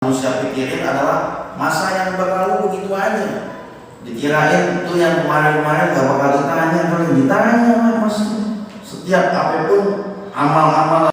manusia pikirin adalah masa yang berlalu begitu aja. Dikirain itu yang kemarin-kemarin gak bakal ditanya, paling ditanya masih setiap apapun amal-amal.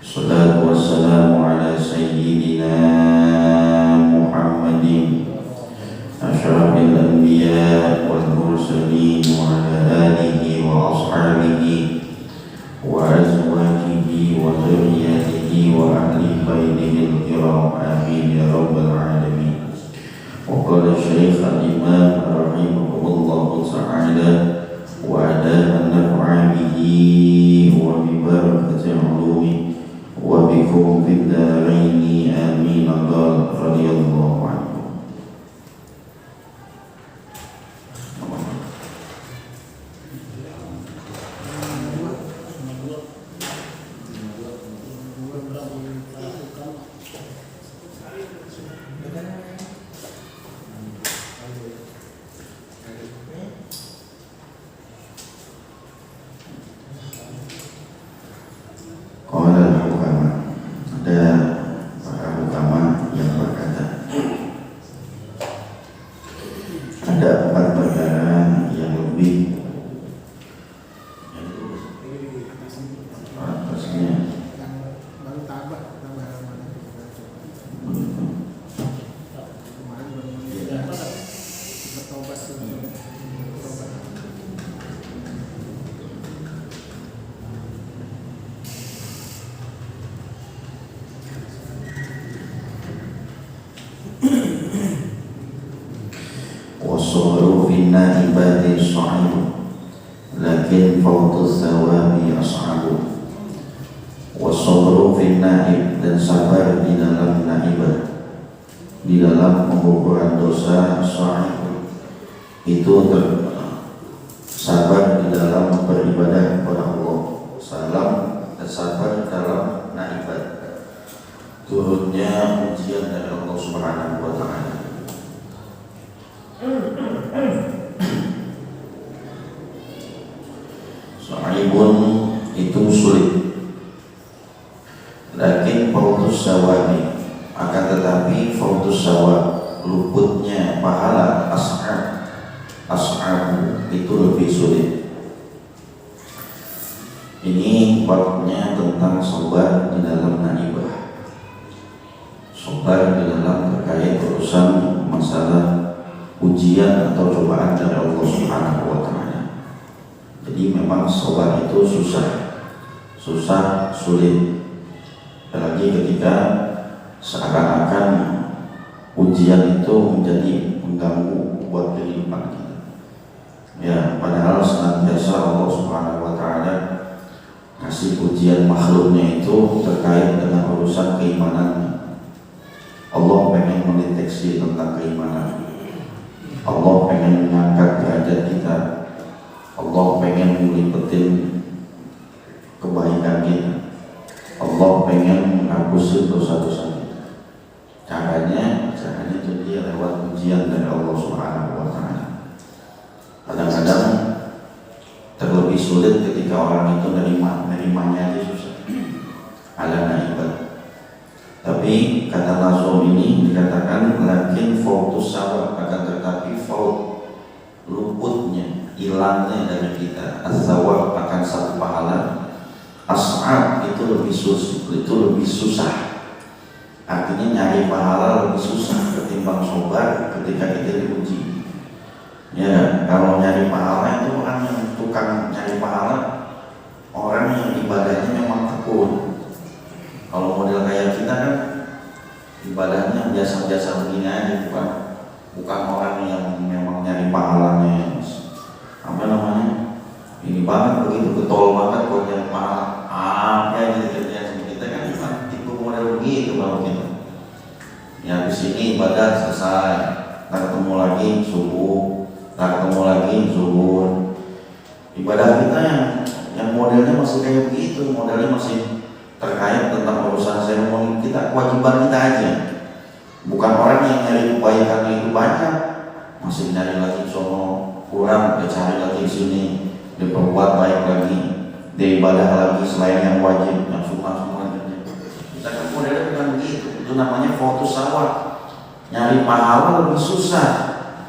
Salatu wassalamu ala sayyidina Muhammadin asyrafil anbiya wal mursalin wa ala alihi wa ashabihi wa azwajihi wa dzurriyyatihi wa ahli baitihi al-kiram amin ya rabbal alamin. Wa qala Syekh al-Imam rahimahullahu ta'ala wa adana naf'a bihi wa bi barakati ulumi wa bikum fid daraini amin radhiyallahu anhu. Wassaru finna ibadi sa'idu lakin fawtus thawabi as'abu. Wassaru finna, dan sabar di dalam naibah, di dalam pengukuran dosa, sa'idu itu sabar di dalam beribadah kepada Allah, salam dan sabar dalam naibah, turunnya ujian dari Allah Subhanahu wa ta'ala. Sa'ibun itu sulit, lakin fautus sawabi, akan tetapi fautus sawab, luputnya pahala, as'abu itu lebih sulit. Ini babnya tentang sabar di dalam naibah, sabar di dalam terkait urusan masalah ujian atau cobaan dari Allah Subhanahu wa ta'ala. Jadi memang sabar itu susah, sulit. Apalagi ketika seakan-akan ujian itu menjadi mengganggu buat kehidupan kita. Ya, padahal senantiasa Allah Subhanahu wa ta'ala kasih ujian makhluknya itu terkait dengan urusan keimanannya. Allah pengen mendeteksi tentang keimanan. Allah pengen mengangkat derajat kita. Allah pengen melipetin kebaikan kita. Allah pengen menghapus dosa-dosa kita. Caranya itu dia lewat ujian dari Allah Subhanahu wa ta'ala. Kadang-kadang terlebih sulit ketika orang itu nerimanya aja susah. Ala naibah. Tapi kata Nazom ini dikatakan lakin fautus sawab, akan tetapi faut luputnya, hilangnya dari kita, as-sawab akan satu pahala, as'ab itu lebih susah. Artinya nyari pahala lebih susah ketimbang sobar ketika kita diuji. Ya, kalau nyari pahala itu orang yang tukang nyari pahala, orang yang ibadahnya memang tekun. Kalau model kayak kita kan ibadahnya biasa-biasa begini aja, bukan orang yang memang nyari pahalanya apa namanya ini banget, begitu getol banget buat nyari pahala gitu. Kita kan bukan tipe model begitu kalau kita. Ya di sini ibadah selesai, tak ketemu lagi subuh, tak ketemu lagi zuhur. Ibadah kita yang modelnya masih kayak begitu, modelnya masih terkait tentang urusan seremoni kita, kewajiban kita aja. Bukan orang yang nyari kebaikan itu banyak, masih nyari lagi sono kurang, dia cari lagi sini, dia berbuat baik lagi, dia ibadah lagi selain yang wajib, yang sunnah semua. Kita kan modelnya bukan begitu. Itu namanya fokus sawah. Nyari pahala lebih susah.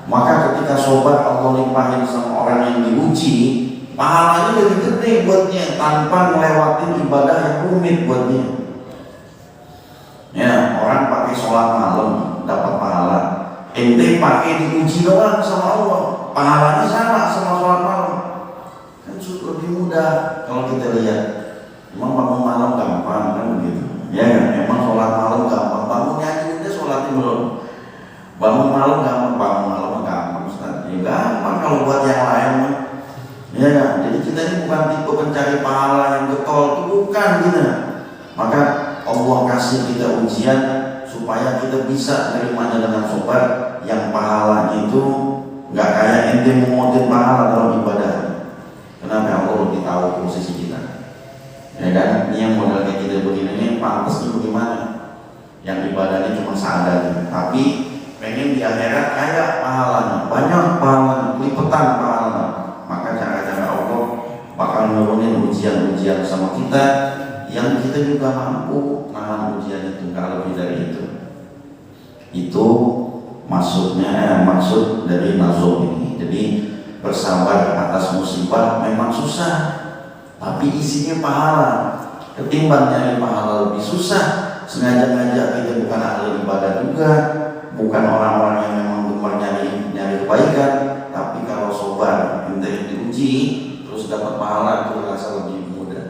Maka ketika sobat Allah limpahin sama orang yang diuji, pahalanya lebih gede buatnya tanpa melewati ibadah yang rumit buatnya. pakai sholat malam dapat pahala, ente pakai diuji doang sama Allah, pahalanya sama sama sholat malam. Kan lebih mudah kalau kita lihat. Emang bangun malam gampang kan begitu? Ya kan? Emang sholat malam gampang, bangunnya aja udah sholatnya belum. Bangun malam gampang Ustaz. Ya gampang kalau buat yang lain mah. Ya kan? Jadi kita ini bukan tipe pencari pahala yang getol, itu bukan kita. Maka Allah kasih kita ujian supaya kita bisa menerimanya dengan sobat, yang pahalanya itu nggak kayak ente mengotin pahala dalam ibadah. Kenapa? Allah lebih tahu posisi kita. Ya kan? Ini yang modal kayak kita begini ini pantasnya bagaimana? Yang ibadahnya cuma seadanya, tapi pengen di akhirat kayak pahalanya, banyak pahalanya, lipetan pahalanya. Maka cara-cara Allah bakal nurunin ujian-ujian sama kita yang kita juga mampu nahan ujian itu, nggak lebih dari itu. Itu maksudnya maksud dari nazom ini. Jadi bersabar atas musibah memang susah, tapi isinya pahala. Ketimbang nyari pahala lebih susah, sengaja ngajak kita bukan ahli ibadah juga, bukan orang-orang yang memang gemar nyari kebaikan, tapi kalau sobar minta diuji terus dapat pahala, itu rasa lebih mudah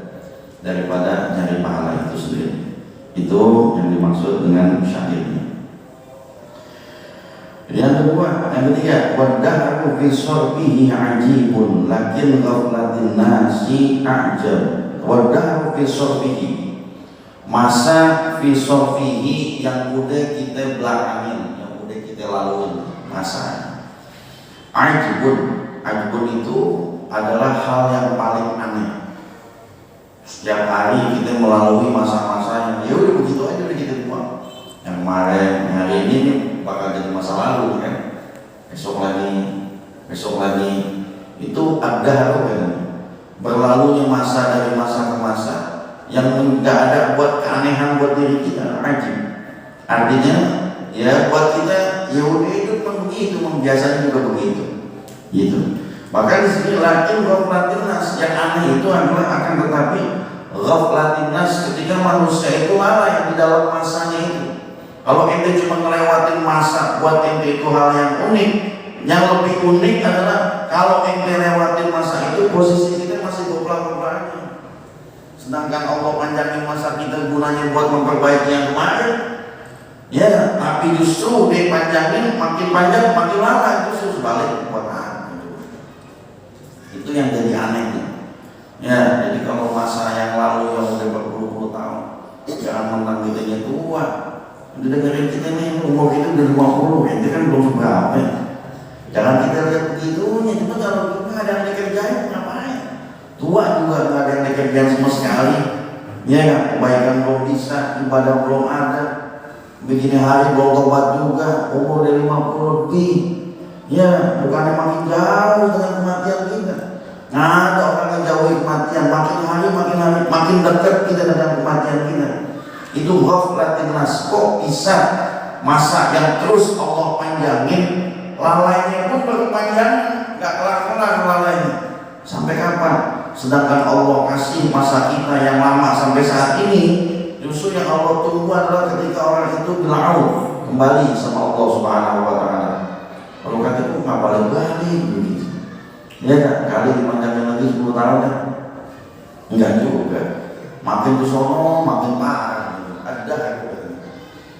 daripada nyari pahala itu sendiri. Itu yang dimaksud dengan syairnya. Yang kedua, yang ketiga, waddahu fi sorbihi ajibun lakin ghaflatin nasi a'jab. Waddahu fi sorbihi, masa fi sorbihi yang udah kita belakangin, yang udah kita lalui masa. Ajibun itu adalah hal yang paling aneh. Setiap hari kita melalui masa-masa yang ya udah begitu aja, udah kita buat. Yang kemarin, hari ini bakal jadi masa lalu kan, besok lagi itu ada kan, berlalunya masa dari masa ke masa yang nggak ada buat keanehan buat diri kita, ajib. Artinya ya buat kita ya udah itu begitu, biasanya juga begitu gitu. Maka di sini lakin ghaflatin nas, yang aneh itu adalah akan tetapi ghaflatin nas ketika manusia itu lalai di dalam masanya itu. Kalau ente cuma ngelewatin masa buat ente itu hal yang unik, yang lebih unik adalah kalau ente lewatin masa itu posisi kita masih goblak-goblaknya. Sedangkan Allah panjangin masa kita gunanya buat memperbaiki yang kemarin. Ya, tapi justru dia panjangin makin panjang makin lama, itu sebalik buat apa? Itu yang jadi anehnya. Ya, jadi kalau masa yang lalu yang udah berpuluh-puluh tahun, jangan mentang kita tua. Udah dengerin kita nih, umur kita udah 50, itu kan belum seberapa ya. Jangan kita lihat begitunya, cuma kalau kita nggak ada yang dikerjain, ngapain? Tua juga nggak ada yang dikerjain sama sekali. Ya kan, kebaikan belum bisa, ibadah belum ada. Begini hari belum tobat juga, umur dari 50 lebih. Ya, bukannya makin jauh dengan kematian kita. Nggak ada orang yang jauhi kematian, makin hari makin dekat kita dengan kematian kita. Itu ghaflatin nas. Kok bisa masa yang terus Allah panjangin, lalainya pun berkepanjangan, gak kelar-kelar lalainya. Sampai kapan? Sedangkan Allah kasih masa kita yang lama sampai saat ini. Justru yang Allah tunggu adalah ketika orang itu bilau kembali sama Allah Subhanahu wa Ta'ala. Kalau kata itu nggak balik begitu. Ya kan? Kali dipanjangin lagi 10 tahun kan? Enggak juga. Makin kesono makin parah. Ada.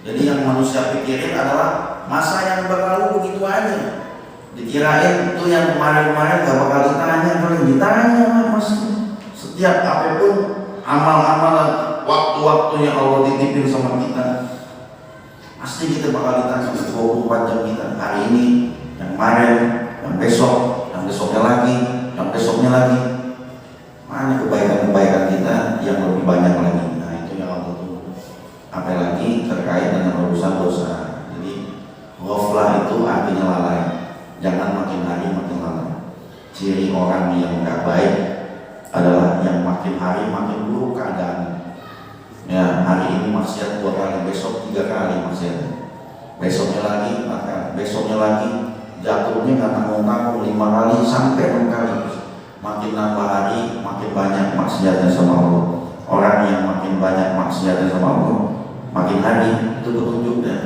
Jadi yang manusia pikirin adalah masa yang berlalu begitu aja. Dikirain itu yang kemarin-kemarin gak bakal ditanya, paling ditanya mas. Setiap apapun amal-amal waktu-waktu yang Allah titipin sama kita, pasti kita bakal ditanya 24 jam kita. Hari ini, yang kemarin, yang besok, yang besoknya lagi, yang besoknya lagi. Mana kebaikan-kebaikan kita yang lebih banyak lagi. Apalagi terkait dengan urusan dosa. Jadi ghaflah itu artinya lalai. Jangan makin hari makin lalai. Ciri orang yang nggak baik adalah yang makin hari makin buruk keadaan. Ya, hari ini maksiat 2 kali, besok 3 kali maksiat. Besoknya lagi, maka besoknya lagi jatuhnya nggak tanggung-tanggung 5 kali sampai 6 kali. Makin nambah hari makin banyak maksiatnya sama Allah. Orang yang makin banyak maksiatnya sama Allah makin hari itu petunjuknya.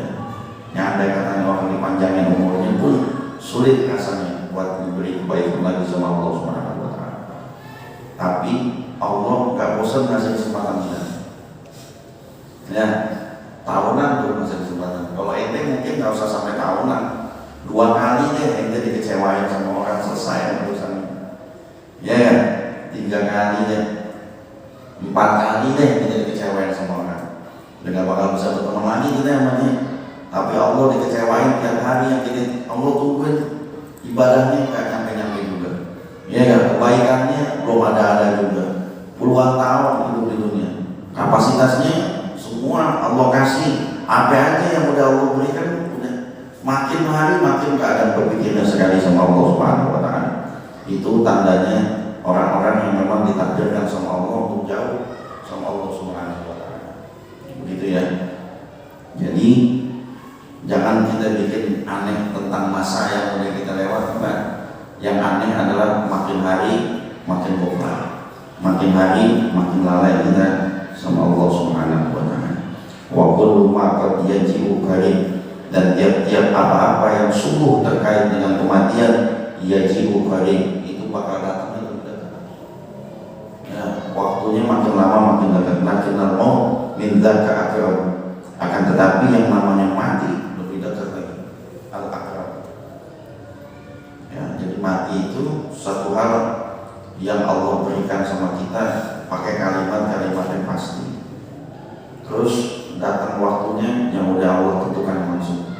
Yang andai katanya orang dipanjangin umurnya pun sulit rasanya buat diberi kebaikan lagi sama Allah Subhanahu wa Ta'ala. Tapi Allah gak bosan ngasih kesempatan kita. Ya, tahunan tuh ngasih kesempatan. Kalau ente mungkin gak usah sampai tahunan, 2 kali deh ente dikecewain sama orang, selesai urusannya. Ya, 3 kali deh, 4 kali deh kita dikecewain sama orang. Udah gak bakal bisa berteman lagi kita sama dia. Tapi Allah dikecewain tiap hari yang kita Allah tungguin, ibadahnya gak nyampe-nyampe juga. Ya kan, kebaikannya belum ada juga. Puluhan tahun hidup di dunia, kapasitasnya semua Allah kasih. Apa aja yang udah Allah berikan, udah makin hari makin keadaan berpikirnya sekali sama Allah Subhanahu wa Ta'ala. Itu tandanya orang-orang yang memang ditakdirkan sama Allah untuk jauh sama Allah Subhanahu wa Ta'ala. Begitu ya. Jadi jangan kita bikin aneh tentang masa yang udah kita lewatkan. Yang aneh adalah makin hari makin gofar, makin hari makin lalai kita sama Allah Subhanahu wa Ta'ala. Wa kullu ma qad yaji'u karim, dan tiap-tiap apa-apa yang sungguh terkait dengan kematian yaji'u karim itu bakal datang lebih dekat. Ya, waktunya makin lama makin dekat. Lakinnal maut min dzaka aqrab, akan tetapi yang namanya mati lebih dekat lagi. Al-aqrab. Ya, jadi mati itu satu hal yang Allah berikan sama kita pakai kalimat-kalimat yang pasti. Terus datang waktunya yang udah Allah tentukan langsung.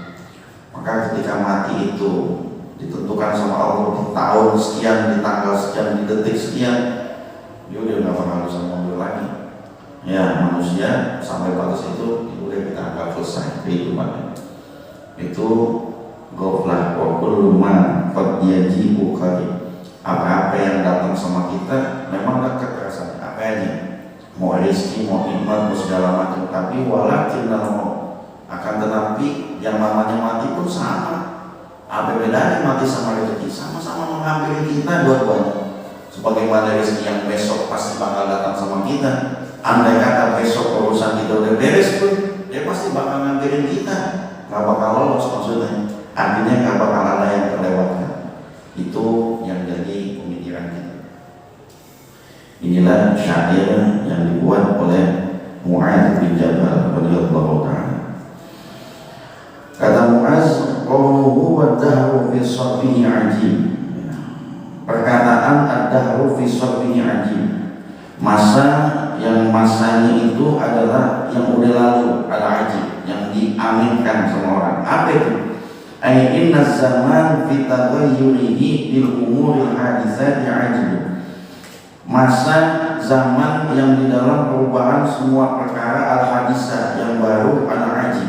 Maka ketika mati itu ditentukan sama Allah di tahun sekian, di tanggal sekian, di detik sekian, dia udah gak bakal bisa mundur lagi. Ya, manusia sampai batas itu udah kita anggap selesai kehidupannya. Itu ghaflah wa kullu ma qad yaji'u qarib. Apa-apa yang datang sama kita memang dekat rasanya. Apa aja, mau rezeki, mau nikmat, mau segala macam. Tapi walakin mau, akan tetapi yang namanya mati pun sama. Apa bedanya mati sama rezeki? Sama-sama menghampiri kita dua-duanya. Sebagaimana rezeki yang besok pasti bakal datang sama kita. Andai kata besok urusan kita udah beres pun, dia pasti bakal ngambilin kita. Gak bakal lolos maksudnya. Artinya gak bakal ada yang terlewatkan. Itu yang jadi pemikiran kita. Inilah syair yang dibuat oleh Mu'adz bin Jabal radhiyallahu ta'ala. Kata Mu'adz, qawluhu wad-dahru fi sharfihi ajib. Perkataan ad-dahru fi sharfihi ajib. Masa yang masanya itu adalah yang udah lalu, ada ajib, yang diaminkan sama orang. Apa itu? Ay inna zaman fi taghayyurihi bil umuril haditsati ajib. Masa zaman yang di dalam perubahan semua perkara al-hadisah yang baru, al-ajib,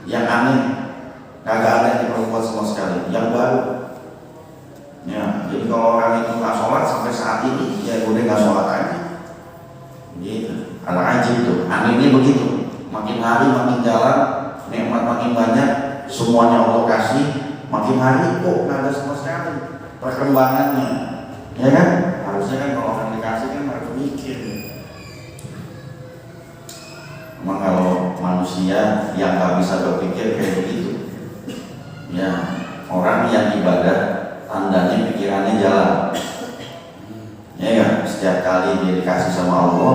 yang aneh, kagak ada yang diperbuat sama sekali, yang baru. Ya, jadi kalau orang itu nggak sholat sampai saat ini, ya udah nggak sholat aja. Gitu, al-ajib itu, anehnya begitu. Makin hari makin jalan, nikmat makin banyak, semuanya Allah kasih, makin hari kok nggak ada sama sekali perkembangannya, ya kan? Harusnya kan kalau orang dikasih kan harus mikir. Emang kalau manusia yang nggak bisa berpikir kayak begitu, ya orang yang ibadah tandanya pikirannya jalan, ya kan? Setiap kali dia dikasih sama Allah,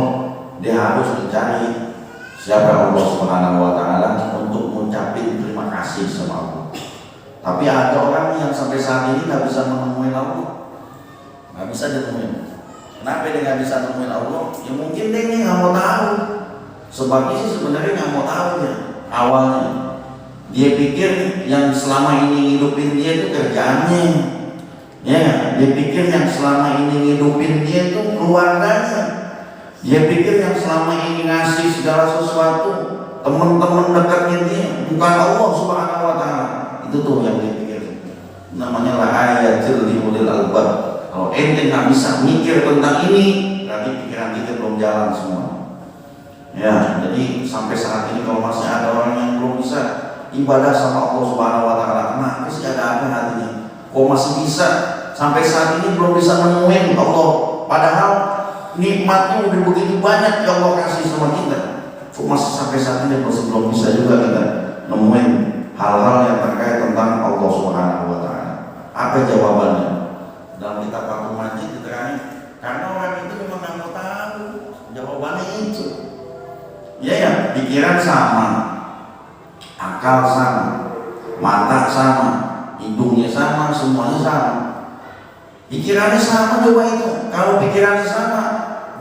dia harus mencari siapa Allah Subhanahu wa Ta'ala untuk mengucapin terima kasih sama Allah. Tapi ada orang yang sampai saat ini nggak bisa menemui Allah, nggak bisa ditemuin. Kenapa dia nggak bisa nemuin Allah? Ya mungkin dia nggak mau tahu. Sebabnya sih sebenarnya nggak mau tahu ya. Awalnya dia pikir yang selama ini ngidupin dia itu kerjaannya, ya. Dia pikir yang selama ini ngidupin dia itu keluarganya. Dia pikir yang selama ini ngasih segala sesuatu teman-teman dekatnya dia bukan Allah Subhanahu wa Ta'ala. Itu tuh yang dia pikir. Namanya la ayatul liulil albab. Kalau ente nggak bisa mikir tentang ini, berarti pikiran kita belum jalan semua. Ya, jadi sampai saat ini kalau masih ada orang yang belum bisa ibadah sama Allah Subhanahu wa Ta'ala, kenapa sih ada apa hatinya? Kok masih bisa sampai saat ini belum bisa menemuin Allah? Padahal nikmatnya udah begitu banyak yang Allah kasih sama kita. Cuma sampai saat ini masih belum bisa juga kita nemuin hal-hal yang terkait tentang Allah Subhanahu wa Ta'ala. Apa jawabannya? Dalam kitab Fathul Majid diterangin, karena orang itu memang nggak mau tahu jawabannya itu. Ya, pikiran sama, akal sama, mata sama, hidungnya sama, semuanya sama. Pikirannya sama coba itu. Kalau pikirannya sama,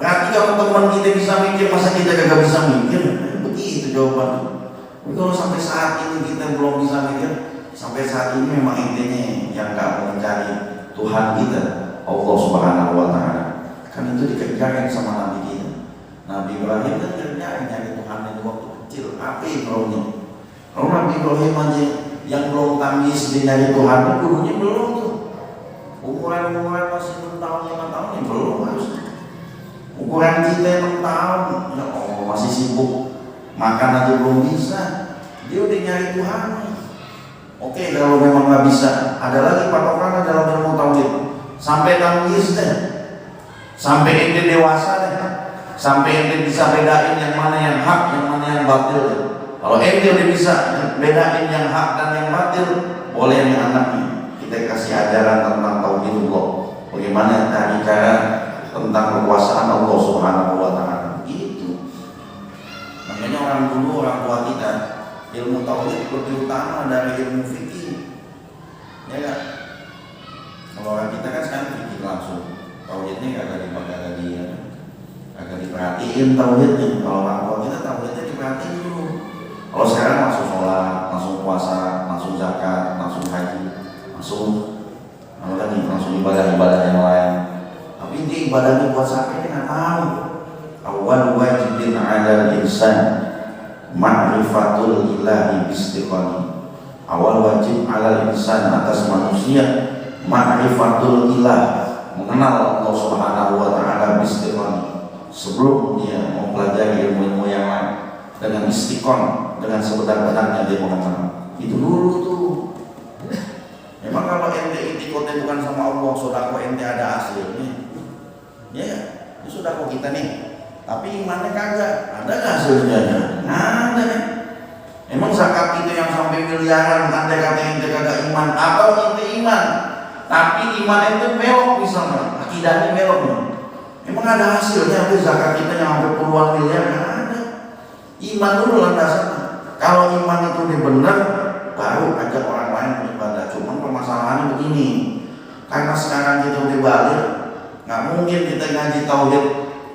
berarti kalau teman kita bisa mikir, masa kita kagak bisa mikir? Begitu jawabannya. Tapi kalau sampai saat ini kita belum bisa mikir, sampai saat ini memang intinya yang nggak mau mencari Tuhan kita, Allah Subhanahu wa Ta'ala. Kan itu dikerjakan sama Nabi kita. Nabi Ibrahim kan kerjain nyari Tuhan itu waktu kecil. Apa Ibrahimnya? Kalau Nabi Ibrahim aja yang belum tamis di nyari Tuhan, dulunya belum tuh. Umuran masih 6 tahun, 5 tahun ya belum harusnya. Ukuran kita 6 tahun, ya Allah masih sibuk makan aja belum bisa. Dia udah nyari Tuhan. Oke, kalau memang nggak bisa, ada lagi patokannya dalam ilmu tauhid. Sampai tamis deh, sampai ente dewasa deh, sampai ente bisa bedain yang mana yang hak, yang mana yang batil deh. Kalau ente udah bisa bedain yang hak dan yang batil, boleh nih anaknya kita kasih ajaran tentang tauhidullah. Bagaimana tadi cara tentang kekuasaan Allah Subhanahu wa Ta'ala. Itu. Makanya orang dulu, orang tua kita, ilmu tauhid lebih utama dari ilmu fikih. Ya kan? Kalau orang kita kan sekarang fikih langsung. Tauhidnya kagak diperhatiin tauhidnya. Kalau orang tua kita tauhidnya diperhatiin dulu. Kalau sekarang langsung sholat, langsung puasa, langsung zakat, langsung haji, langsung ibadah-ibadah yang lain. Tapi ini ibadahnya buat siapa ini nggak tahu. Awal wajibin 'alal insan ma'rifatul ilahi bistiqani. Awal wajib 'alal insan, atas manusia, ma'rifatul ilah, mengenal Allah Subhanahu wa Ta'ala bistiqani, sebelum dia mempelajari ilmu-ilmu yang lain, dengan istiqon, dengan sebenar-benarnya dia mengenal. Itu dulu tuh. Memang kalau ente itikotnya bukan sama Allah, sodako ente ada hasilnya. Ya, ini sodako kita nih. Tapi imannya kagak, ada nggak hasilnya? Nggak ada nih. Emang zakat kita yang sampai miliaran, andai kata ente kagak iman, atau ente iman, tapi iman ente belok misalnya, akidahnya belok nih. Emang ada hasilnya? Ada zakat kita yang hampir puluhan miliar? Nggak ada. Iman dulu landasannya. Kalau iman itu benar, baru ajak orang lain beribadah. Cuma permasalahannya begini, karena sekarang kita udah balik, nggak mungkin kita ngaji tauhid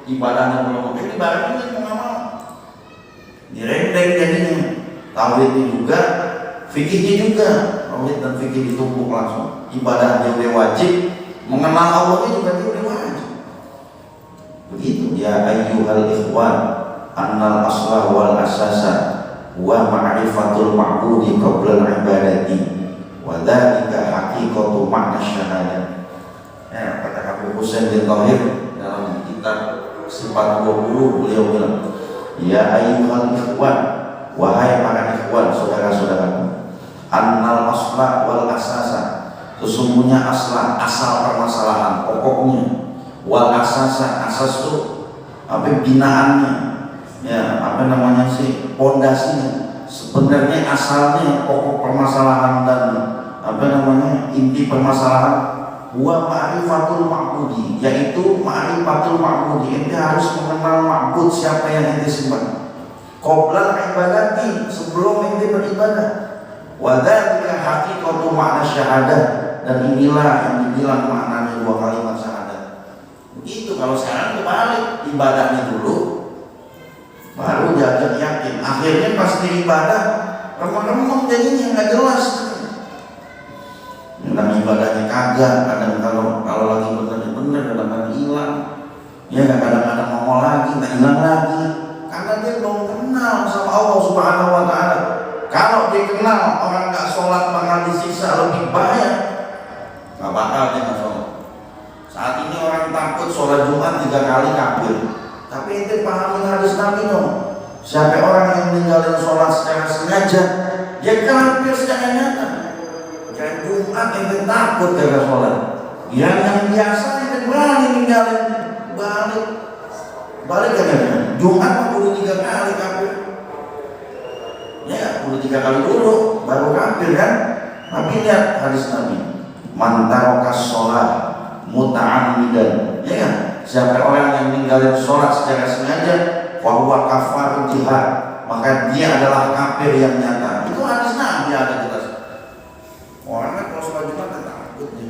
ibadahnya belum oke, ibadahnya kan mau nggak mau direndeng jadinya. Tauhidnya juga, fikihnya juga, tauhid dan fikih ditumpuk langsung. Ibadahnya udah wajib, mengenal Allahnya juga dia udah wajib. Begitu ya ayyuhal ikhwan, annal asla wal asasa wa ma'rifatul ma'budi qabla al-ibadati wa dzalika haqiqatu ma'na syahadah. Ya, kata Habib Husain bin Thahir dalam kitab Sifat 20, beliau bilang, ya ayyuhal ikhwan, wahai para ikhwan, saudara-saudaraku, annal asla wal asasa, sesungguhnya asal permasalahan pokoknya, wal asasa, asas itu apa binaannya, ya apa namanya sih, pondasinya. Sebenarnya asalnya pokok permasalahan dan apa namanya inti permasalahan wa ma'rifatul ma'budi, yaitu ma'rifatul ma'budi. Ente harus mengenal ma'bud, siapa yang ente sembah, qoblal ibadati, sebelum ente beribadah. Wa dzalika haqiqatu ma'na syahadah, dan inilah yang dibilang maknanya dua kalimat syahadat. Begitu. Kalau sekarang kebalik, ibadahnya dulu baru jaga yakin. Akhirnya pas ibadah remeng-remeng jadinya nggak jelas. Kadang ibadahnya kagak, kadang kalau lagi bener-bener, kadang-kadang hilang. Ya kadang-kadang ngomong lagi, nggak hilang lagi. Karena dia belum kenal sama Allah Subhanahu wa Ta'ala. Kalau dia kenal, orang nggak sholat bakal disiksa lebih banyak, nggak bakal dia nggak sholat. Saat ini orang takut sholat Jumat 3 kali kafir. Tapi itu pahami hadis Nabi dong. Siapa orang yang meninggalkan sholat secara sengaja, dia kafir secara nyata. Jangan Jumat ente takut gara sholat. Yang biasa ente berani ninggalin, balik kan ya. Jumat 3 kali kafir. 3 kali dulu baru kafir kan. Tapi lihat hadis Nabi, man tarakas sholat muta'ammidan, ya kan? Siapa orang yang meninggalkan sholat secara sengaja, fahuwa kafarun jihad, maka dia adalah kafir yang nyata. Itu hadis Nabi ada jelas. Orang kan kalau sholat Jumat takut dia,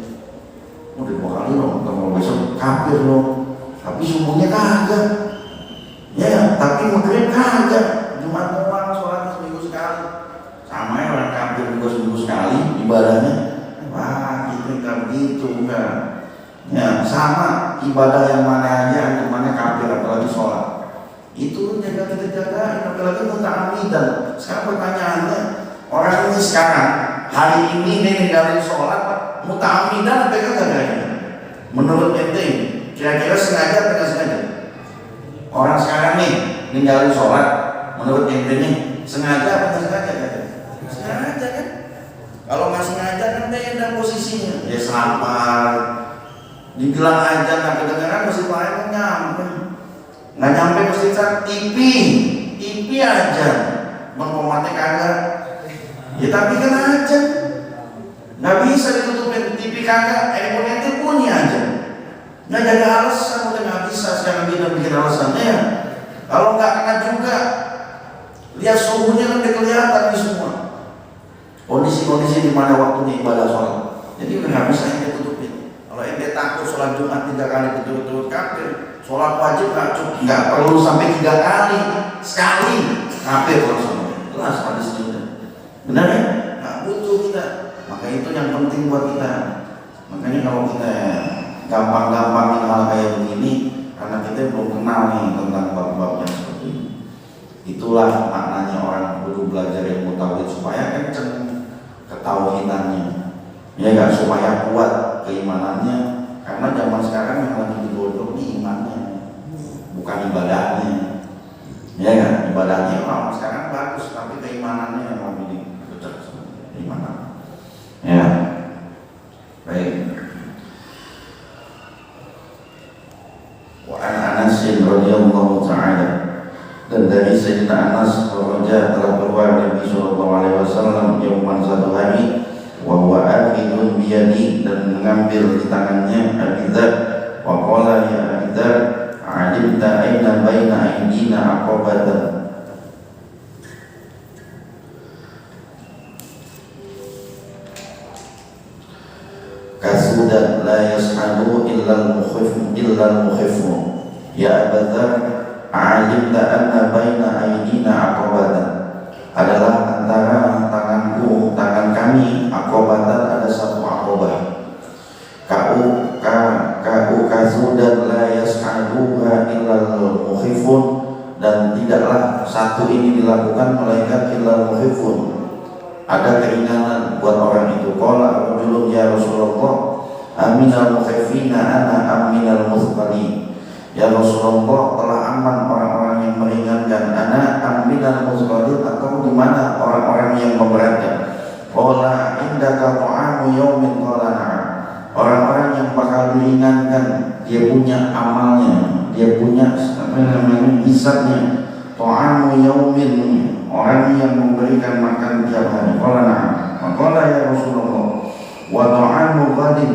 udah 2 kali loh, kalau besok kafir loh. Tapi subuhnya kagak, ya. Tapi maghrib kagak, Jumat doang sholatnya seminggu sekali. Sama ya orang kafir juga seminggu sekali ibadahnya. Wah, itu kan begitu bukan? Ya, sama ibadah yang mana aja, yang mana kafir, apalagi sholat. Itu jaga kita jagain, apalagi muta'ammidan. Sekarang pertanyaannya, orang ini sekarang hari ini dia ninggalin sholat muta'ammidan apa kagak? Menurut ente, kira-kira sengaja atau tidak sengaja? Orang sekarang nih ninggalin sholat, menurut ente nih sengaja atau tidak sengaja? Sengaja kan? Kalau nggak sengaja kan dia dalam posisinya, dia selamat. Dibilang aja nggak kedengeran, masjid lain kan nyampe, nggak nyampe masjid TV aja, mengkomatnya kagak. Ya tapi kan aja, nggak bisa ditutupin TV kagak, handphone punya aja. Nggak ada alasan, udah nggak bisa sekarang dia bikin alasannya. Ya. Kalau nggak kena juga, lihat suhunya kan udah kelihatan di semua. Kondisi-kondisi di mana waktunya ibadah sholat. Jadi udah nggak bisa yang ditutupin. Kalau ente takut sholat Jumat 3 kali betul-betul kafir, sholat wajib nggak perlu sampai 3 kali, sekali kafir langsung. Jelas pada sini. Benar ya? Nggak butuh kita. Maka itu yang penting buat kita. Makanya kalau kita gampang-gampangin hal kayak begini, karena kita belum kenal nih tentang bab-bab yang seperti ini. Itulah maknanya orang kudu belajar ilmu tauhid supaya kenceng ketauhidannya, ya kan, supaya kuat keimanannya. Karena zaman sekarang yang lagi digodok nih imannya, bukan ibadahnya, ya kan. Ibadahnya orang sekarang bagus, tapi keimanannya yang lagi dipecah keimanan. Ya, baik. Wa an Anas radhiyallahu ta'ala, dan dari Sayyidina Anas Raja telah keluar Nabi sallallahu alaihi wasallam yauman satu hari, wa huwa akhidun biyadi, dan mengambil di tangannya Abizar, wa qala ya Abizar alimta aina baina aydina aqabatan, kasudan la yashadu illa al-mukhifun ya Abizar alimta anna baina aydina aqabatan, adalah antara tanganku, tangan kami, aqabatan, ada satu aqabah. Kau kasudan la yas'aduha illal mukhifun, dan tidaklah satu ini dilakukan melainkan illal mukhifun, ada keringanan buat orang itu. Qala rajulun ya Rasulullah aminal mukhifina ana aminal muthqalin, ya Rasulullah, telah aman orang-orang yang meringankan, anak aminal muthqalin, atau di mana orang-orang yang memberatkan. Qala indaka ta'amu yaumin, qala na'am, orang-orang yang bakal diringankan, dia punya amalnya, dia punya hisabnya. Ta'amu yaumin, orang yang memberikan makan tiap hari. Qala na'am, qala ya Rasulullah, wa ta'amu ghadin,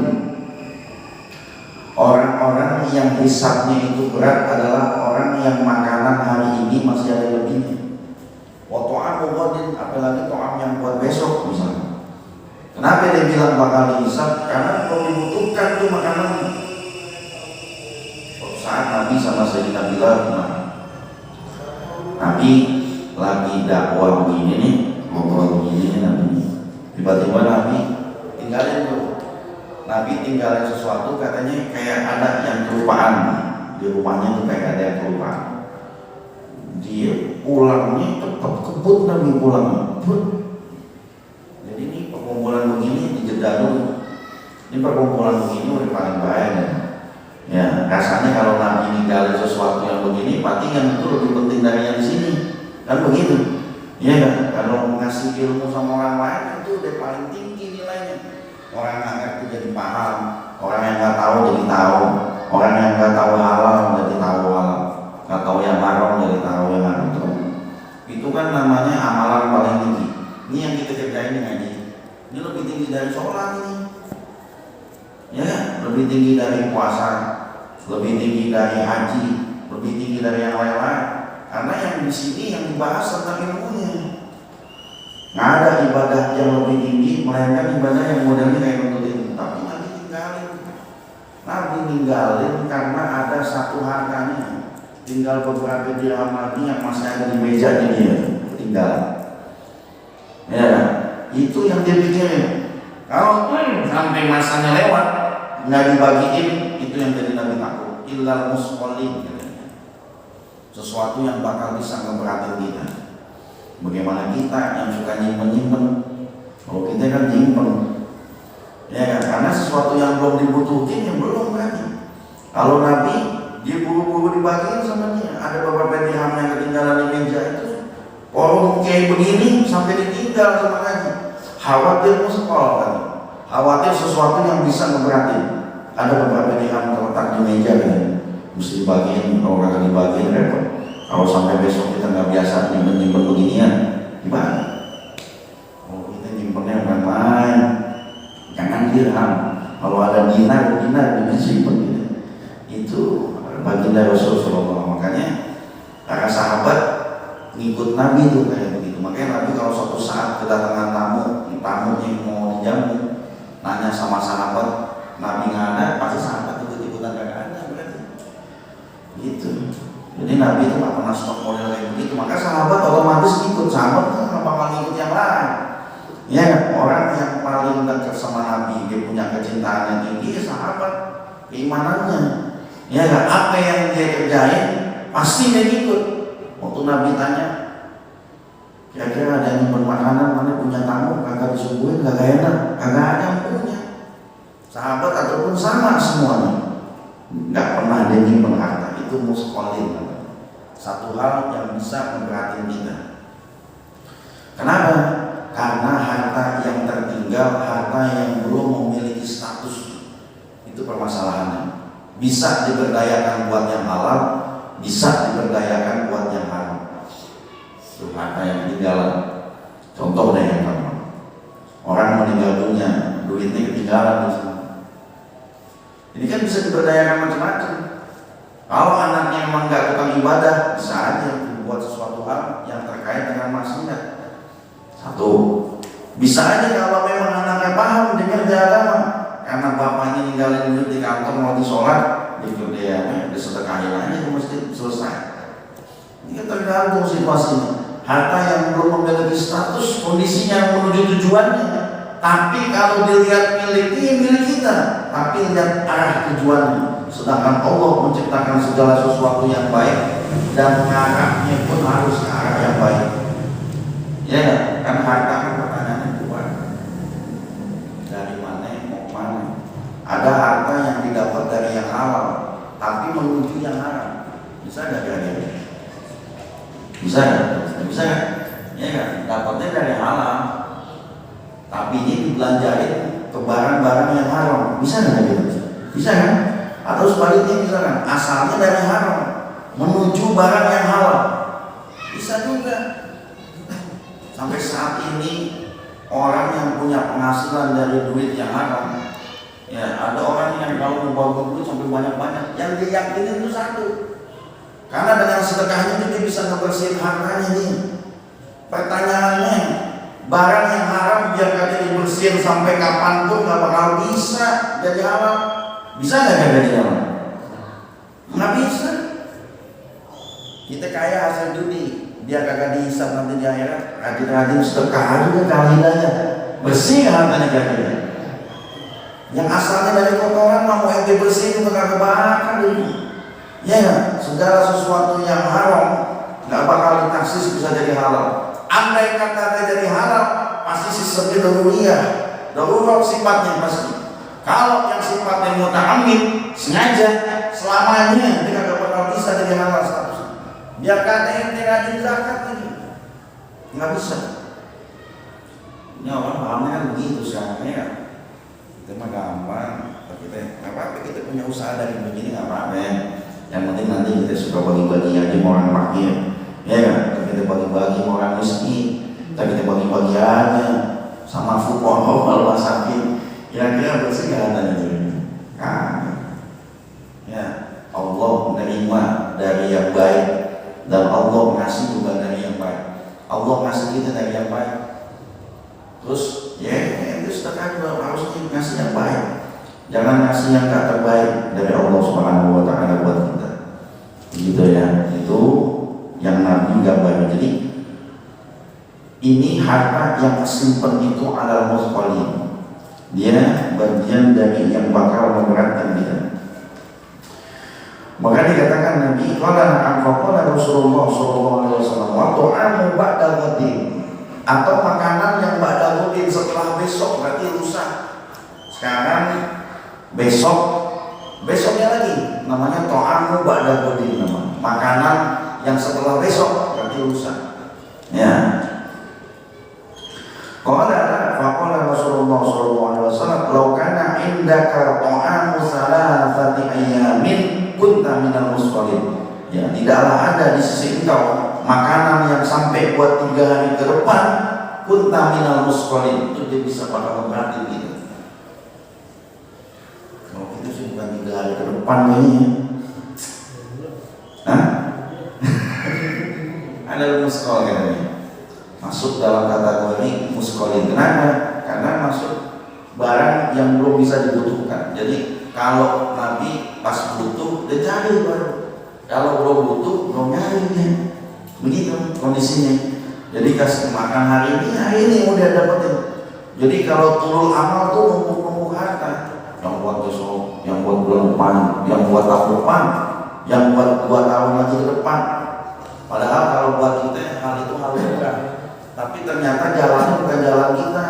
orang-orang yang hisabnya itu berat adalah orang yang makanan hari ini masih ada lebihnya. Wa ta'amu ghadin, apalagi ta'am yang buat besok misalnya. Kenapa dia bilang bakal dihisab? Karena kalau dibutuhkan tuh makanan. Suatu saat Nabi sama Sayyidina Bilal, Nabi lagi dakwah begini nih, ngobrol begini nih Nabi. Tiba-tiba Nabi tinggalin dulu. Nabi tinggalin sesuatu, katanya kayak ada yang kelupaan di rumahnya tuh, kayak ada yang kelupaan. Dia pulangnya cepat, kebut Nabi pulangnya. Jadi ini perkumpulan begini dijeda dulu. Ini perkumpulan begini udah paling bahaya. Ya, rasanya kalau Nabi ninggalin sesuatu yang begini, patingan itu lebih penting dari yang di sini. Kan begitu. Iya kan? Kalau ngasih ilmu sama orang lain itu udah paling tinggi nilainya. Orang yang ngerti jadi paham, orang yang nggak tahu jadi tahu, orang yang nggak tahu halal jadi tahu halal, nggak tahu yang haram jadi tahu yang haram. Itu kan namanya amalan paling tinggi. Ini lebih tinggi dari sholat ini, ya, lebih tinggi dari puasa, lebih tinggi dari haji, lebih tinggi dari yang lain-lain. Karena yang di sini yang dibahas tentang ilmunya. Nggak ada ibadah yang lebih tinggi melainkan ibadah yang modelnya kayak menuntut ilmu. Tapi Nabi ninggalin karena ada satu hartanya. Tinggal beberapa dirham lagi yang masih ada di meja dia, tinggal. Ya, itu yang dia pikirin. Kalau sampai masanya lewat nggak dibagiin, itu yang jadi Nabi takut. Illal musqallin, sesuatu yang bakal bisa ngeberatin kita. Bagaimana kita yang suka nyimpen, kalau kita kan nyimpen, ya kan? Karena sesuatu yang belum dibutuhin, yang belum berarti. Kalau Nabi dia buru-buru dibagiin sama dia, ada beberapa dirham yang ketinggalan di meja itu, orang kayak begini sampai ditinggal sama Nabi. Khawatir muskol kan, khawatir sesuatu yang bisa ngeberatin. Ada beberapa dirham terletak di meja kan, mesti dibagiin. Kalau nggak dibagiin repot. Kalau sampai besok kita nggak biasa nyimpen beginian, gimana? Oh, kita nyimpennya bukan main, jangan dirham. Kalau ada dinar disimpan gitu. Itu baginda Rasulullah. Makanya para sahabat ngikut Nabi itu kayak begitu. Makanya Nabi kalau suatu saat kedatangan tamu yang mau dijamu, nanya sama sahabat, Nabi nggak ada, pasti sahabat ikut-ikutan nggak ada berarti. Gitu. Jadi Nabi itu nggak pernah stok model kayak begitu. Maka sahabat otomatis ikut. Sahabat kan nggak bakal ikut yang lain. Ya, orang yang paling dekat sama Nabi, dia punya kecintaan yang tinggi, sahabat, keimanannya. Ya, apa yang dia kerjain pasti dia ikut. Waktu Nabi tanya, kira-kira ada yang bermakanan, mana punya tamu, kagak disuguhin, kagak enak, kagak ada yang punya. Sahabat ataupun sama semuanya, nggak pernah dia nyimpen harta. Itu musqallin, satu hal yang bisa memberatin kita. Kenapa? Karena harta yang tertinggal, harta yang belum memiliki status, itu permasalahannya. Bisa diberdayakan buat yang halal, bisa diberdayakan buat yang haram. Itu harta yang ketinggalan. Contoh deh yang pertama, orang meninggal dunia, duitnya ketinggalan di sana. Ini kan bisa diberdayakan macam-macam. Kalau anaknya emang nggak tukang ibadah, bisa aja buat sesuatu hal yang terkait dengan maksiat. Satu, bisa aja kalau memang anaknya paham dengar agama, karena bapaknya ninggalin duit di kantor mau di sholat, dia disedekahin aja ke masjid, selesai. Ini kan tergantung situasinya. Harta yang belum memiliki status, kondisinya menuju tujuannya. Tapi kalau dilihat milik ini milik kita, tapi lihat arah tujuannya. Sedangkan Allah menciptakan segala sesuatu yang baik dan arahnya pun harus ke arah yang baik. Ya, kan harta kan pertanyaannya dua. Dari mana mau mana? Ada harta yang didapat dari yang halal, tapi menuju yang haram. Bisa nggak kira-kira? Bisa nggak? Bisa nggak? Ya kan? Dapatnya dari halal, tapi ini dibelanjain ke barang-barang yang haram. Bisa nggak gitu? Bisa kan? Atau sebaliknya bisa kan? Asalnya dari haram menuju barang yang halal. Bisa juga. Sampai saat ini orang yang punya penghasilan dari duit yang haram, ya ada orang yang kalau membawa duit sampai banyak-banyak, yang dia yakinin itu satu, karena dengan sedekahnya itu dia bisa ngebersihin hartanya nih. Pertanyaannya, barang yang haram biar kata dibersihin sampai kapanpun nggak bakal bisa jadi halal. Bisa nggak jadi halal? Nggak bisa. Kita kaya hasil judi, dia kagak dihisab nanti di akhirat. Rajin-rajin sedekah aja kali aja, bersih hartanya kira-kira. Yang asalnya dari kotoran mau ente bersih itu kagak bakal ini. Ya, segala sesuatu yang haram nggak bakal ditaksis bisa jadi halal. Andai kata jadi halal, pasti sistemnya darurat sifatnya pasti. Kalau yang sifatnya muta'ammid, sengaja, selamanya dia kagak bakal bisa jadi halal statusnya. Biar kata ente rajin zakat lagi, nggak bisa. Ini orang pahamnya kan begitu sekarang ya. Kita mah gampang, kita nggak apa-apa, kita punya usaha dari begini nggak apa-apa ya. Yang penting nanti kita suka bagi-bagi aja sama orang fakir, ya kan? Kita bagi-bagi sama orang miskin, kita bagi-bagi aja sama fuqara masakin, kira-kira bersih nggak ada itu? Ya, Allah menerima dari yang baik dan Allah ngasih juga dari yang baik. Allah ngasih kita dari yang baik. Terus ya itu sedekah juga harus ngasih yang baik. Jangan ngasih yang gak terbaik dari Allah Subhanahu wa taala buat kita. Gitu ya. Itu yang Nabi gambar. Jadi ini harta yang kesimpan itu adalah musqalin. Dia bagian dari yang bakal memberatkan kita. Maka dikatakan Nabi, qala na'am Rasulullah sallallahu alaihi wasallam, wa ta'amu ba'da ghadin, atau makanan yang ba'da ghadin setelah besok, berarti lusa. Sekarang besok, besoknya lagi namanya ta'amu ba'da ghadin, namanya makanan yang setelah besok, berarti lusa. Ya. Qala faqala Rasulullah sallallahu alaihi wasallam, "Law kana indaka ta'amu thalathati ayyamin kunta minal musqalin." Ya, tidaklah ada di sisi engkau makanan yang sampai buat 3 hari ke depan, kunta minal musqalin, itu dia bisa bakal memberati kita. Kalau kita sih bukan 3 hari ke depan kayaknya. Hah? Ada musqal katanya. Masuk dalam kategori musqalin. Kenapa? Karena masuk barang yang belum bisa dibutuhkan. Jadi kalau Nabi pas butuh, dia cari baru. Kalau belum butuh, belum nyari dia. Begitu kondisinya. Jadi kasih makan hari ini udah dapetin. Jadi kalau turun amal tuh numpuk-numpuk harta. Yang buat besok, yang buat bulan depan, yang buat tahun depan, yang buat 2 tahun lagi ke depan. Padahal kalau buat kita hal itu hal mudah. Tapi ternyata jalannya bukan jalan kita.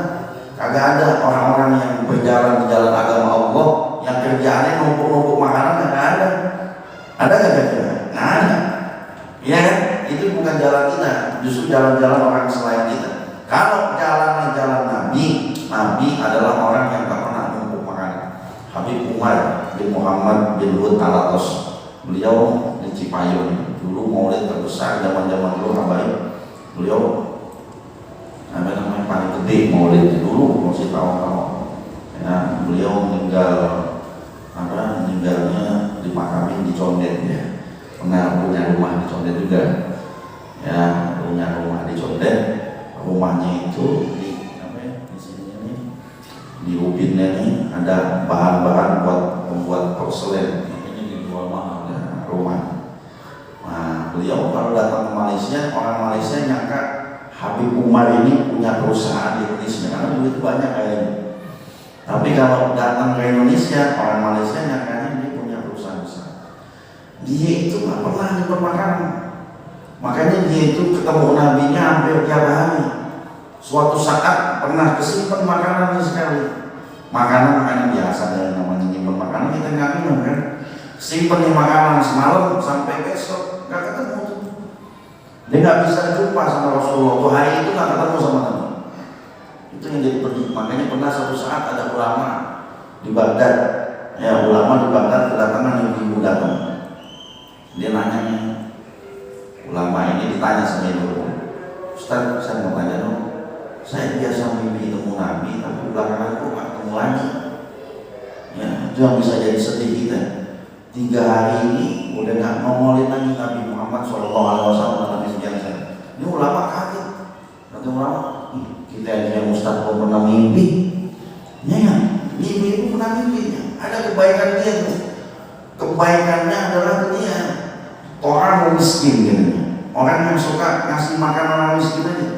Kagak ada orang-orang yang berjalan di jalan agama Allah yang kerjaannya numpuk-numpuk makanan, nggak ada. Ada nggak kira-kira? Nggak ada. Ya, itu bukan jalan kita. Justru jalan-jalan orang selain kita. Kalau jalannya jalan Nabi, Nabi adalah orang yang tak pernah numpuk makanan. Habib Umar bin Muhammad bin Hud Alatos, beliau di Cipayung. Dulu maulid terbesar zaman-zaman dulu Habaib. Beliau namanya paling gede maulid dulu, masih tahu-tahu. Ya, beliau meninggalnya dimakamin di Condet ya. Pernah punya rumah di Condet juga. Ya, punya rumah di Condet. Rumahnya itu di sini nih, di Ubinnya nih ada bahan-bahan buat membuat porselen. Ini dijual mahal ya, rumah. Nah, beliau kalau datang ke Malaysia, orang Malaysia nyangka Habib Umar ini punya perusahaan di Indonesia karena duit banyak kayaknya. Tapi kalau datang ke Indonesia, orang Malaysia nyangkanya dia punya perusahaan besar. Dia itu nggak pernah nyimpen makanan. Makanya dia itu ketemu nabinya hampir tiap hari. Suatu saat pernah kesimpan makanannya sekali. Makanan biasa dari namanya nyimpen makanan, kita nggak minum kan. Simpen nih makanan semalam sampai besok nggak ketemu tuh. Dia nggak bisa jumpa sama Rasulullah. Tuh hari itu nggak ketemu sama Nabi. Itu yang jadi pergi. Makanya pernah suatu saat ada ulama di Baghdad. Ya, ulama di Baghdad kedatangan ibu-ibu datang. Dia nanya nih, ulama ini ditanya sama ibu, "Ustaz, saya mau tanya dong. Saya biasa mimpi ketemu Nabi, tapi belakangan kok nggak ketemu lagi." Ya, itu yang bisa jadi sedih kita. 3 hari ini udah nggak nongolin lagi Nabi Muhammad SAW. Nabi sekian saya. Ini ulama kaget. Kata ulama, kita yang Ustaz kok pernah mimpi? Ya, mimpi itu pernah mimpi. Ada kebaikan dia tuh. Kebaikannya adalah dia orang miskin gitu. Orang yang suka ngasih makan orang miskin aja.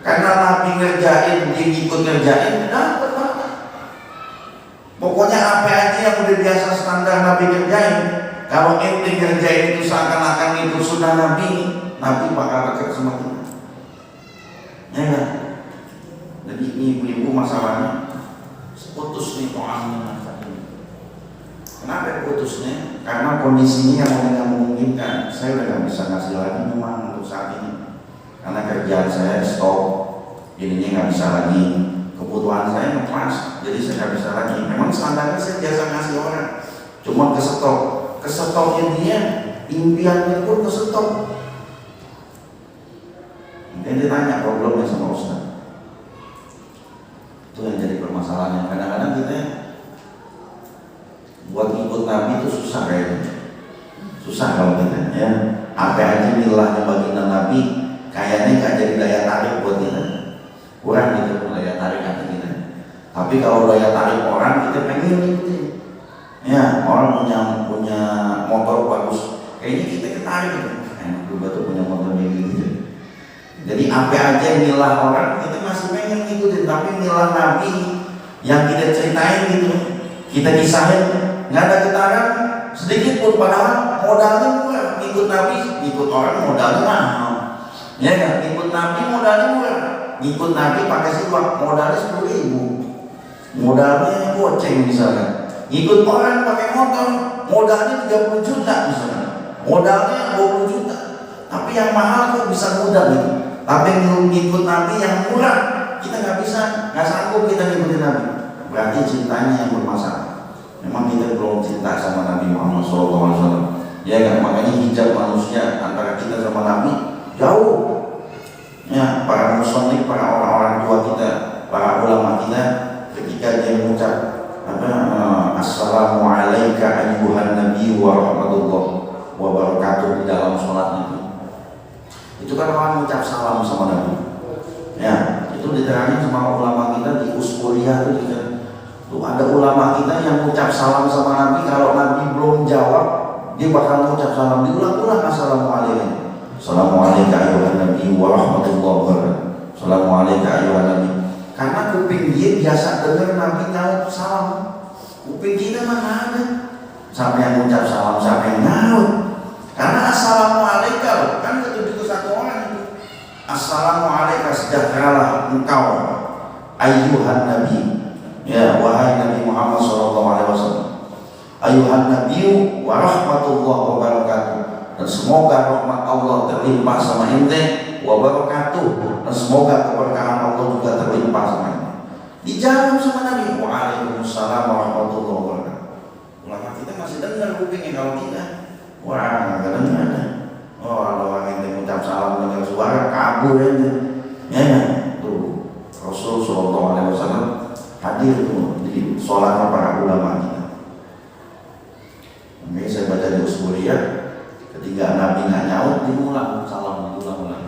Karena Nabi ngerjain, dia ikut ngerjain, dapat banget. Pokoknya apa aja yang udah biasa standar Nabi ngerjain, kalau ente ngerjain itu seakan-akan itu sunnah Nabi, Nabi bakal dekat sama kita. Ya kan? Jadi ibu-ibu masalahnya putus nih to'amnya. Kenapa putusnya? Karena kondisinya yang udah nggak memungkinkan. Saya udah nggak bisa ngasih lagi memang untuk saat ini. Karena kerjaan saya stop, jadinya nggak bisa lagi. Kebutuhan saya ngepas, jadi saya nggak bisa lagi. Memang standarnya saya biasa ngasih orang, cuma kesetoknya dia, impiannya pun kesetok. Mungkin dia tanya problemnya sama Ustaz. Itu yang jadi permasalahan. masalahnya. Kadang-kadang kita buat ikut Nabi itu susah kayaknya. Susah kalau kita ya. Apa aja milahnya baginda Nabi kayaknya nggak jadi daya tarik buat kita. Kurang gitu daya tarik hati kita. Tapi kalau daya tarik orang kita pengen ikutin. Ya, orang punya motor bagus. Kayaknya kita ketarik gitu. Enak juga tuh punya motor gitu. Jadi apa aja milah orang kita masih pengen ngikutin. Tapi milah Nabi yang kita ceritain gitu, kita kisahin, nggak ada getaran sedikit pun, padahal modalnya murah. Ikut Nabi, ikut orang modalnya mahal, ya kan? Ikut Nabi modalnya murah, ikut Nabi pakai siwak modalnya 10.000, modalnya goceng misalnya. Ikut orang pakai motor modalnya 30 juta misalnya, modalnya 20 juta. Tapi yang mahal kok bisa mudah gitu. Tapi ikut Nabi yang murah kita nggak bisa, nggak sanggup kita ngikutin Nabi. Berarti cintanya yang bermasalah. Memang kita belum cinta sama Nabi Muhammad SAW. Ya kan, makanya hijab manusia antara kita sama Nabi jauh. Ya, para muslim, para orang-orang tua kita, para ulama kita, ketika dia mengucap assalamu alayka ayyuhan nabi wa rahmatullah wa barakatuh di dalam sholat itu kan orang mengucap salam sama Nabi. Ya, itu diterangin sama ulama kita di Uskuria itu juga. Tuh ada ulama kita yang mengucap salam sama Nabi, kalau Nabi belum jawab dia bakal mengucap salam, diulang-ulang assalamualaikum. Assalamualaikum ayuhan nabi wa rahmatullahi wabarakatuh. Assalamualaikum ayuhan nabi. Karena kuping dia biasa dengar Nabi nyaut salam. Kuping kita mana ada. Siapa yang mengucap salam, siapa yang nyaut. Karena assalamualaikum kan ketujuh satu orang itu. Assalamualaikum sejahteralah engkau ayuhan nabi. Ya, wahai Nabi Muhammad SAW. Ayuhan Nabi wa rahmatullahi wabarakatuh. Dan semoga rahmat Allah terlimpah sama ente wa barakatuh. Dan semoga keberkahan Allah juga terlimpah sama ente. Dijawab sama Nabi, waalaikumsalam warahmatullahi wabarakatuh. Ulama kita masih dengar kupingnya, kalau kita wah nggak dengar. Oh, kalau ente mengucap salam dengar suara kabur ente. Ya, tuh Rasul SAW hadir tuh di sholatnya para ulama kita. Ini saya baca di Uskuria, ketika Nabi nggak nyaut, diulang salam, diulang-ulang.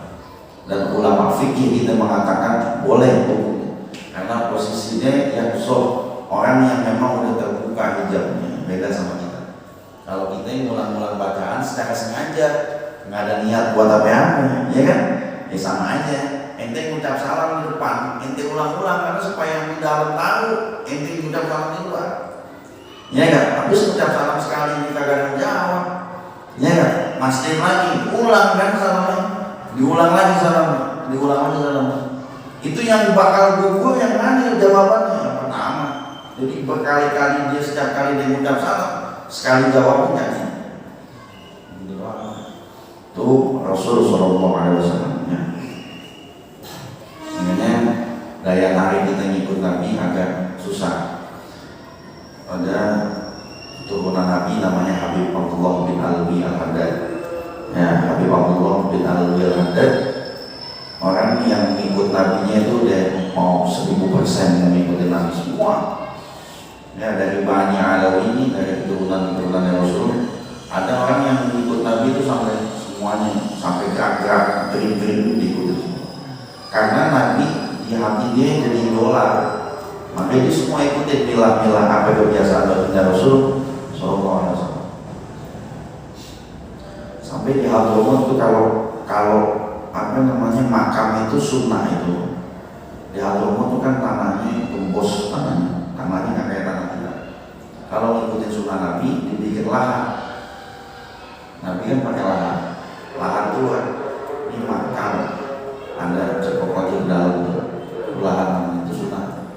Dan ulama fikih kita mengatakan boleh hukumnya, karena posisinya yang orang yang memang udah terbuka hijabnya, beda sama kita. Kalau kita yang ulang-ulang bacaan secara sengaja, nggak ada niat buat apa-apa, ya kan? Ya sama aja. Ente ngucap salam di depan, ente ulang-ulang karena supaya yang di dalam tahu ente ngucap salam di luar. Ya kan? Habis ngucap salam sekali kita gak jawab. Ya kan? Masjid lagi, ulang kan salamnya, diulang lagi salamnya, diulang lagi salamnya. Itu yang bakal gugur yang mana jawabannya? Yang pertama. Jadi berkali-kali dia setiap kali dia ngucap salam, sekali jawabnya jadi. Tuh Rasul SAW. Daya tarik kita ngikut Nabi agak susah. Ada turunan Nabi namanya Habib Abdullah bin Alwi Al-Haddad. Ya, Habib Abdullah bin Alwi Al-Haddad orang yang ngikut Nabinya itu udah mau 1000% mengikuti Nabi semua. Ya, dari Bani Alawi ini, dari turunan-turunan Rasul, ada orang yang mengikut Nabi itu sampai semuanya, sampai gerak-gerak, gerim-gerim diikuti semua. Karena Nabi di hati dia jadi idola, makanya dia semua ikutin milah-milah apa kebiasaan baginda Rasul SAW. Sampai di Hadramut itu kalau apa namanya makam itu sunnah itu di Hadramut itu kan tanahnya tembus, tanahnya nggak kayak tanah kita. Kalau ngikutin sunnah Nabi dibikin lahan, Nabi kan pakai lahan tua, ini makam ada cekok lagi di dalam tuh. Lahan itu sunnah.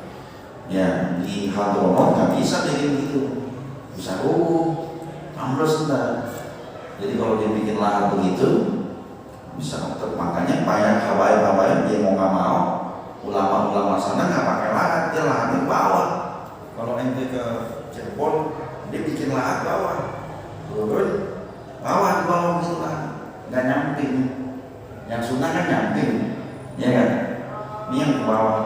Ya, di Hadramut nggak bisa bikin gitu, bisa ambles entar. Jadi kalau dia bikin lahan begitu bisa untuk, makanya banyak habaib dia mau nggak mau ulama-ulama sana nggak pakai lahan, dia lahannya bawah. Kalau ente ke Cirebon dia bikin lahan bawah, turun bawah gitu lah, nggak nyamping. Yang sunnah kan nyamping, ya kan? Ini yang ke bawah.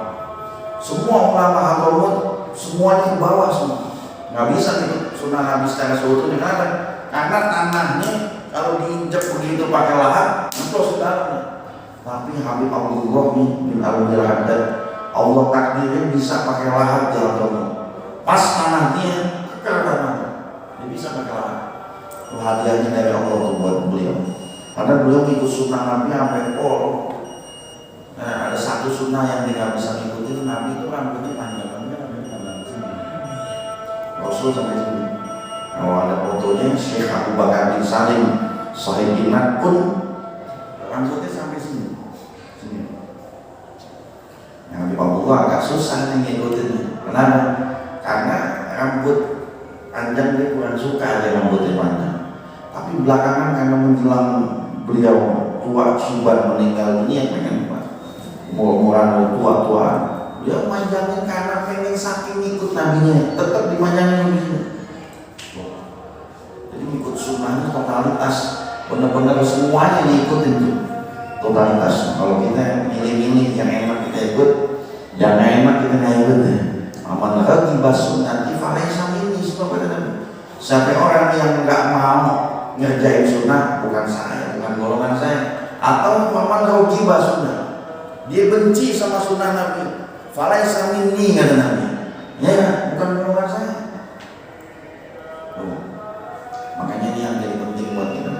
Semua ulama Hadramut semuanya ke bawah semua. Nggak bisa ikut sunnah Nabi secara seutuhnya. Kenapa? Karena tanahnya kalau diinjak begitu pakai lahar, itu saudaranya. Tapi Habib Abdullah bin Al-Haddad, Allah takdirnya bisa pakai lahar jalan Allah. Pas tanahnya kekal tanahnya, dia bisa pakai lahar. Itu hadiahnya dari Allah tuh buat beliau. Karena beliau ikut sunnah Nabi sampai pol. Nah, ada satu sunnah yang dia nggak bisa ngikutin, Nabi itu rambutnya panjang, Rasul sampai sini. Kalau ada fotonya Syekh Abu Bakar bin Salim Sahih Inat pun rambutnya sampai sini. Yang Habib Abdullah agak susah nih ngikutinnya. Kenapa? Karena rambut panjang dia kurang suka aja rambutnya panjang. Tapi belakangan karena menjelang beliau tua suban meninggal dunia, pengen umur-umuran tua-tua, dia manjangin karena pengen saking ikut nabinya, tetap dimanjangin begini. Jadi ikut sunnahnya totalitas, benar-benar semuanya diikutin tuh totalitas. Kalau kita milih-milih yang enak kita ikut, yang enak kita nggak ikut ya. Aman lagi basun nanti falaysa minni, sebab kata Nabi, sampai orang yang nggak mau ngerjain sunnah, bukan saya, bukan golongan saya. Atau aman rogi sunnah, dia benci sama sunnah Nabi, falaysa minni kata Nabi, ya bukan golongan saya. Makanya ini yang jadi penting buat kita.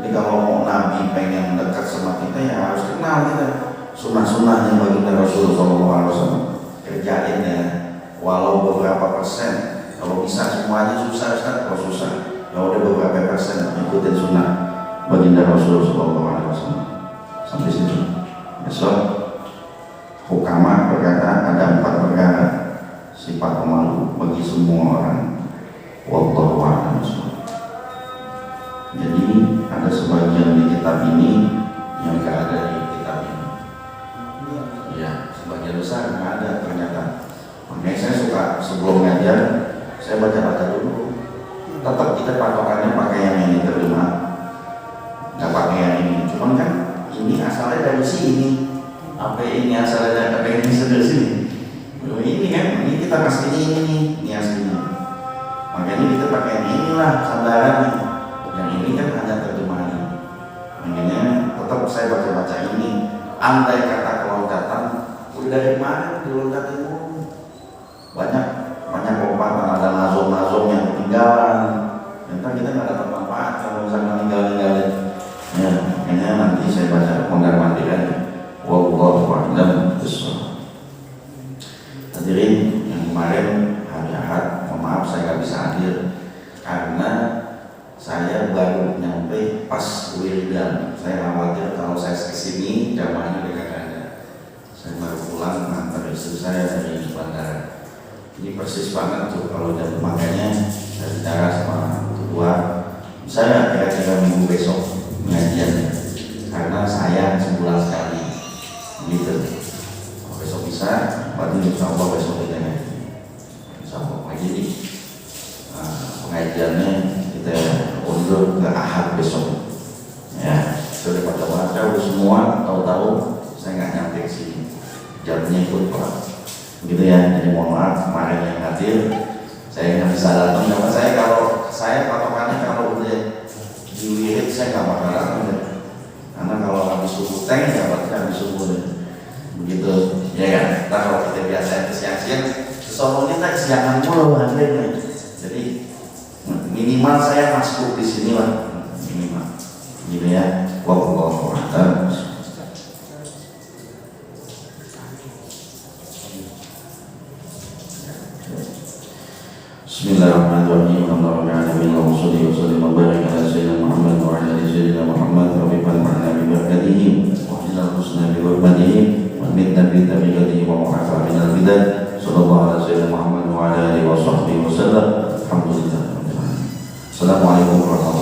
Jadi kalau mau Nabi pengen dekat sama kita, ya harus kenal kita sunnah-sunnahnya baginda Rasulullah SAW. Kerjain ya, walau beberapa persen. Kalau bisa semuanya susah, kalau susah ya udah beberapa persen ikutin sunnah baginda Rasulullah SAW. Sampai situ. Besok hukama berkata ada 4 perkara sifat pemalu bagi semua orang. Wallahu a'lam. Jadi ada sebagian di kitab ini yang gak ada di kitab ini. Ya, sebagian besar nggak ada ternyata. Makanya saya suka sebelum ngajar saya baca-baca dulu. Tetap kita patokannya pakai yang ini terjemah, nggak pakai yang ini. Cuman kan ini asalnya dari sini, apa ini asalnya dari ini dari sini. Ini kan, ini kita kasih ini aslinya. Makanya kita pakai yang inilah sandarannya. Yang ini kan hanya terjemahan. Makanya tetap saya baca-baca ini. Andai kata kelompatan, udah dari mana dilontatin mulu. Banyak lompatan, ada nazom-nazom yang ketinggalan. Ternyata kita nggak dapat manfaat kalau misalnya ninggalin. Ya, makanya nanti saya baca mondar-mandir aja. Wallahu a'lam bishawab. Hadirin yang kemarin hari Ahad, mohon maaf saya nggak bisa hadir karena saya baru nyampe pas wiridan. Saya khawatir kalau saya kesini jamaahnya udah gak ada. Saya baru pulang antar istri saya dari bandara. Ini persis banget tuh kalau jam, makanya saya bicara sama ketua, saya kira-kira minggu besok pengajiannya karena saya sebulan sekali gitu. Kalau besok bisa, berarti insya Allah besok kita ngaji. Insya Allah ngaji di pengajiannya kita undur ke Ahad besok. Ya, sudah pada baca semua, tahu-tahu saya nggak nyampe ke sini. Jamnya ikut Pak. Gitu ya. Jadi mohon maaf kemarin yang hadir saya nggak bisa datang. Karena saya patokannya kalau udah diwirid saya nggak bakal datang. Karena kalau habis subuh tank ya berarti habis subuh begitu ya kan. Kita kalau kita biasa siang-siang kesononya tak siangan mulu hadirnya. Jadi minimal saya masuk di sini lah, minimal gitu ya. Wallahu a'lam. Bismillahirrahmanirrahim. Alhamdulillahirabbil alamin. Wassallallahu wa baraka ala sayyidina Muhammad wa ala ali sayyidina Muhammad wa bi barakatina bi barakatihi wa hilal husna bi hurmatihi wa min nabi tabi'atihi wa mu'afa min al-bidah. Sallallahu ala sayyidina Muhammad wa ala alihi wa sahbihi wa sallam. Alhamdulillah. Assalamualaikum warahmatullahi wabarakatuh.